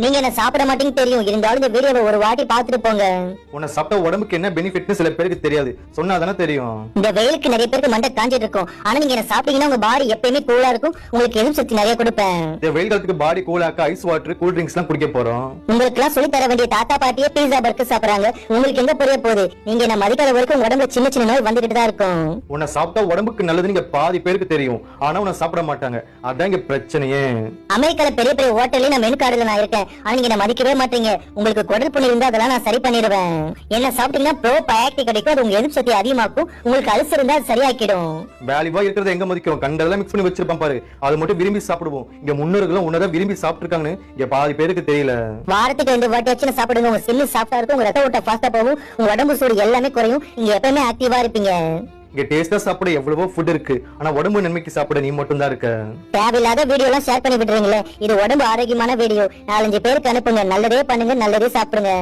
நீங்க என்ன சாப்பிட மாட்டீங்க தெரியும், இருந்தாலும் இந்த வீடியோவை ஒரு வாட்டி பாத்துட்டு போங்க. உன்னை சாப்பிட்டா உடம்புக்கு என்ன பெனிஃபிட்னு சில பேருக்கு தெரியாது, சொன்னாதானே தெரியும். இந்த வெயிலுக்கு நிறைய பேருக்கு மண்டை காஞ்சிட்டு இருக்கும். ஆனா நீங்க என்ன சாப்பிட்டீங்கன்னா உங்க பாடி எப்பயுமே கூலா இருக்கும், உங்களுக்கு எதிர்ப்பு சக்தி நிறைய கொடுப்பேன். இந்த வெயில் காலத்துக்கு பாடி கூலாக்க ஐஸ் வாட்டர், கூல் ட்ரிங்க்ஸ் எல்லாம் குடிக்க போறோம். உங்களுக்கு எல்லாம் சொல்லி தர வேண்டிய தாத்தா பாட்டியே பீஸா பர்கர் சாப்பிடுறாங்க, உங்களுக்கு எங்க புரிய போகுது? நீங்க என்ன மதிக்காத வரைக்கும் உங்க உடம்புல சின்ன சின்ன நோய் வந்துகிட்டு தான் இருக்கும். உன்னை சாப்பிட்டா உடம்புக்கு நல்லதுன்னு இங்க பாதி பேருக்கு தெரியும், ஆனா உன்னை சாப்பிட மாட்டாங்க. அதான் இங்க பிரச்சனையே. அமெரிக்கால பெரிய பெரிய ஹோட்டல்ல நான் மெனு கார்டுல நான் இருக்கேன், ஆனா நீங்க என்ன மதிக்கவே மாட்டீங்க. உங்களுக்கு குடல் புண்ணு இருந்தா அதெல்லாம் நான் சரி பண்ணிடுவேன். என்ன சாப்பிட்டீங்கன்னா ப்ரோ பயாக்டி கிடைக்கும், அது உங்க எதிர்ப்பு சக்தி அதிகமாக்கும். உங்களுக்கு அல்சர் இருந்தா அது சரியாக்கிடும். வேல்யூவா இருக்கிறத எங்க மதிக்கிறோம்? கண்டதெல்லாம் மிக்ஸ் பண்ணி வச்சிருப்பான் பாரு, அது மட்டும் விரும்பி சாப்பிடுவோம். இங்க முன்னோர்களும் உன்னதான் விரும்பி சாப்பிட்டு இருக்காங்கன்னு இங்க பாதி பேருக்கு தெரியல. வாரத்துக்கு 2 வாட்டி வச்சு சாப்பிடுங்க, உங்க ஸ்கின் சாஃப்டா இருக்கும், உங்க ரத்த ஓட்ட ஃபாஸ்டா போகும், உங்க உடம்பு சூடு எல்லாமே குறையும், நீங்க எப்பவுமே ஆக்டிவா இருப்பீங்க. இங்க டேஸ்டா சாப்பிட எவ்வளவோ ஃபுட் இருக்கு, ஆனா உடம்பு நன்மைக்கு சாப்பிட நீ மட்டும் தான் இருக்க. தேவையில்லாத வீடியோ எல்லாம் ஷேர் பண்ணி விடுறீங்களே, இது உடம்பு ஆரோக்கியமான வீடியோ. 4-5 பேருக்கு அனுப்புங்க. நல்லதே பண்ணுங்க, நல்லதே சாப்பிடுங்க.